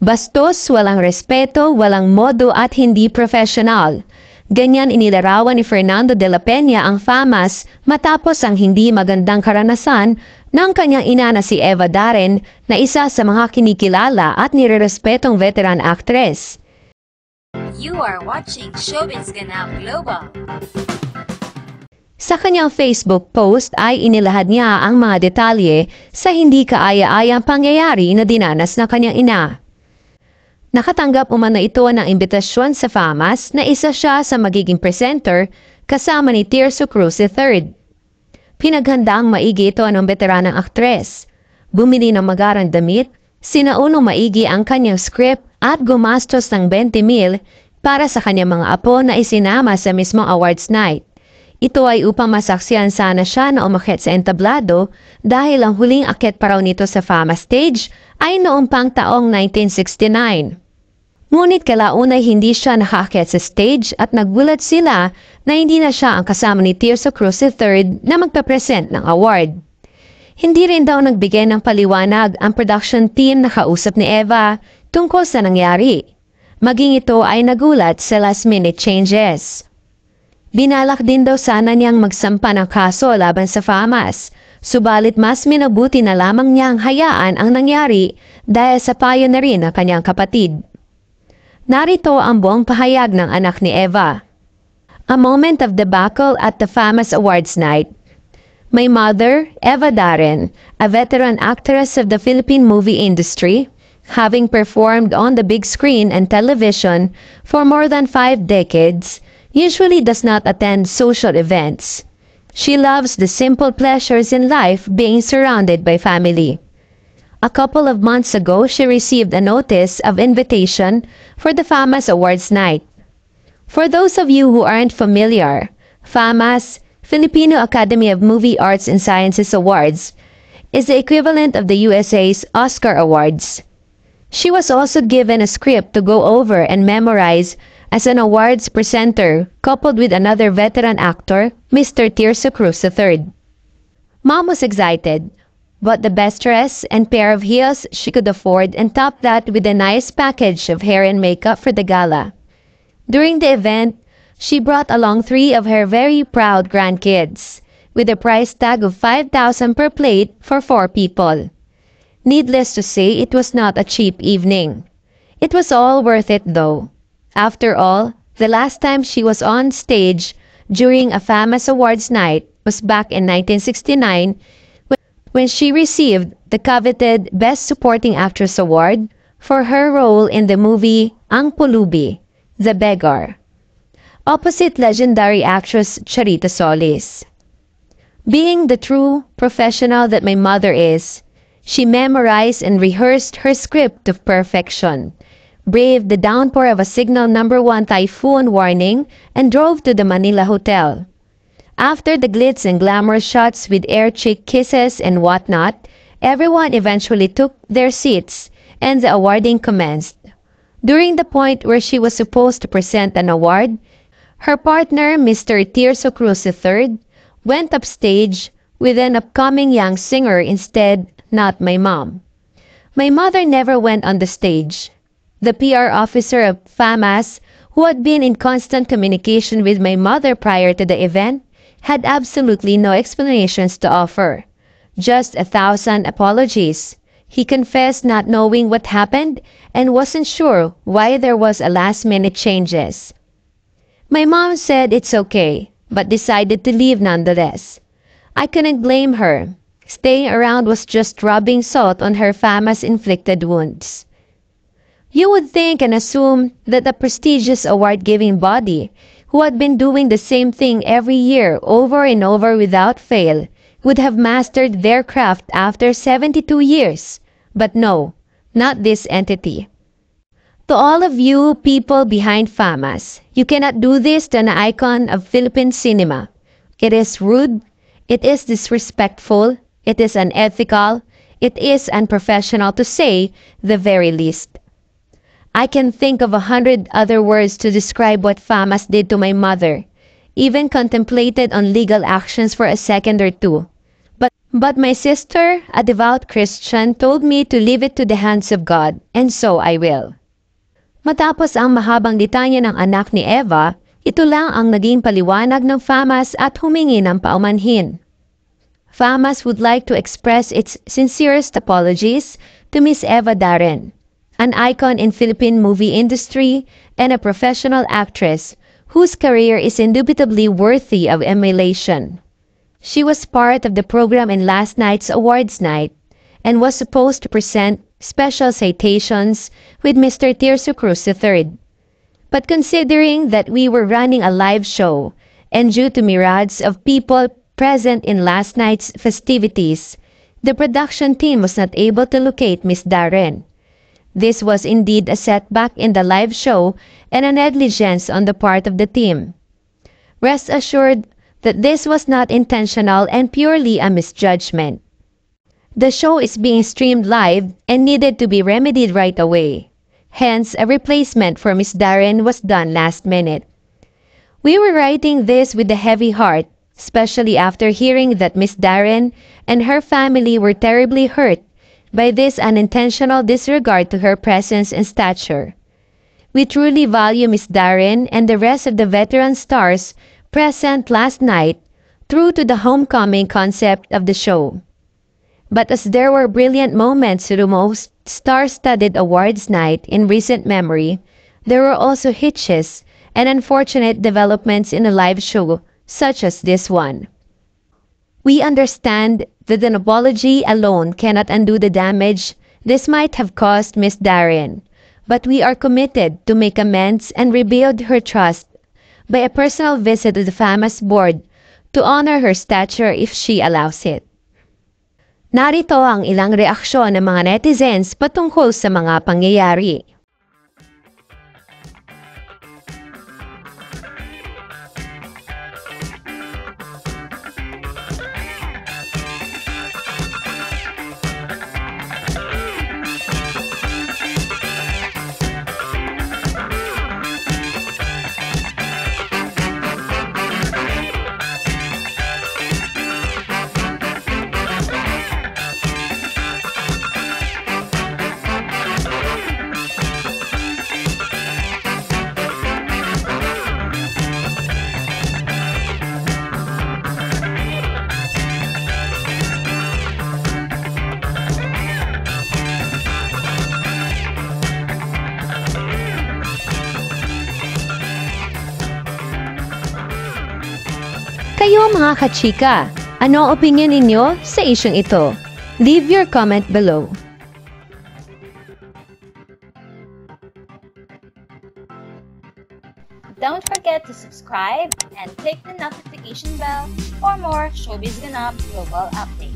Bastos, walang respeto, walang modo at hindi professional. Ganyan inilarawan ni Fernando de la Peña ang FAMAS matapos ang hindi magandang karanasan ng kanyang ina na si Eva Darren na isa sa mga kinikilala at nirerespetong veteran actress. You are watching Showbiz Ganap Global. Sa kanyang Facebook post ay inilahad niya ang mga detalye sa hindi kaaya-ayang pangyayari na dinanas na kanyang ina. Nakatanggap umano ito ng imbitasyon sa FAMAS na isa siya sa magiging presenter kasama ni Tirso Cruz III. Pinaghandaang maigi ito ng veteranang aktres. Bumili ng magarang damit, sinaunong maigi ang kanyang script at gumastos ng 20,000 para sa kanyang mga apo na isinama sa mismong awards night. Ito ay upang masaksiyan sana siya na umakyat sa entablado dahil ang huling akyat pa raw nito sa FAMAS stage ay noong pang taong 1969. Ngunit kalaunay hindi siya nakaakyat sa stage at nagulat sila na hindi na siya ang kasama ni Tirso Cruz III na magpapresent ng award. Hindi rin daw nagbigay ng paliwanag ang production team na kausap ni Eva tungkol sa nangyari. Maging ito ay nagulat sa last-minute changes. Binalak din daw sana niyang magsampa ng kaso laban sa FAMAS, subalit mas minabuti na lamang niyang hayaan ang nangyari dahil sa payo na rin ng kanyang kapatid. Narito ang buong pahayag ng anak ni Eva. A moment of debacle at the FAMAS Awards night. My mother, Eva Darren, a veteran actress of the Philippine movie industry, having performed on the big screen and television for more than 5 decades, usually does not attend social events. She loves the simple pleasures in life, being surrounded by family. A couple of months ago, she received a notice of invitation for the FAMAS Awards night. For those of you who aren't familiar, FAMAS, Filipino Academy of Movie Arts and Sciences Awards, is the equivalent of the USA's Oscar Awards. She was also given a script to go over and memorize as an awards presenter, coupled with another veteran actor, Mr. Tirso Cruz III. Mom was excited, bought the best dress and pair of heels she could afford and topped that with a nice package of hair and makeup for the gala. During the event, she brought along 3 of her very proud grandkids, with a price tag of 5,000 per plate for 4 people. Needless to say, it was not a cheap evening. It was all worth it though. After all, the last time she was on stage during a FAMAS Awards night was back in 1969 when she received the coveted Best Supporting Actress Award for her role in the movie Ang Pulubi, The Beggar, opposite legendary actress Charita Solis. Being the true professional that my mother is, she memorized and rehearsed her script to perfection, braved the downpour of a signal number 1 typhoon warning, and drove to the Manila Hotel. After the glitz and glamour shots with air cheek kisses and whatnot, everyone eventually took their seats and the awarding commenced. During the point where she was supposed to present an award, her partner, Mr. Tirso Cruz III, went upstage with an upcoming young singer instead, not my mom. My mother never went on the stage. The PR officer of FAMAS, who had been in constant communication with my mother prior to the event, had absolutely no explanations to offer. Just 1,000 apologies. He confessed not knowing what happened and wasn't sure why there was a last-minute changes. My mom said it's okay, but decided to leave nonetheless. I couldn't blame her. Staying around was just rubbing salt on her FAMAS-inflicted wounds. You would think and assume that the prestigious award-giving body, who had been doing the same thing every year over and over without fail, would have mastered their craft after 72 years. But no, not this entity. To all of you people behind FAMAS, you cannot do this to an icon of Philippine cinema. It is rude, it is disrespectful, it is unethical, it is unprofessional to say the very least. I can think of 100 other words to describe what FAMAS did to my mother, even contemplated on legal actions for a second or two. But my sister, a devout Christian, told me to leave it to the hands of God, and so I will. Matapos ang mahabang litanya ng anak ni Eva, ito lang ang naging paliwanag ng FAMAS at humingi ng paumanhin. FAMAS would like to express its sincerest apologies to Miss Eva Darren, an icon in Philippine movie industry and a professional actress whose career is indubitably worthy of emulation. She was part of the program in last night's awards night and was supposed to present special citations with Mr. Tirso Cruz III. But considering that we were running a live show and due to myriads of people present in last night's festivities, the production team was not able to locate Miss Darren. This was indeed a setback in the live show and a negligence on the part of the team. Rest assured that this was not intentional and purely a misjudgment. The show is being streamed live and needed to be remedied right away. Hence, a replacement for Miss Darren was done last minute. We were writing this with a heavy heart, especially after hearing that Miss Darren and her family were terribly hurt by this unintentional disregard to her presence and stature. We truly value Miss Darren and the rest of the veteran stars present last night, true to the homecoming concept of the show. But as there were brilliant moments to the most star-studded awards night in recent memory, there were also hitches and unfortunate developments in a live show such as this one. We understand that an apology alone cannot undo the damage this might have caused Miss Darren, but we are committed to make amends and rebuild her trust by a personal visit to the FAMAS board to honor her stature if she allows it. Narito ang ilang reaksyon ng mga netizens patungkol sa mga pangyayari. Kayo mga kachika, ano ang opinion ninyo sa isyong ito? Leave your comment below. Don't forget to subscribe and click the notification bell for more Showbiz Ganap global updates.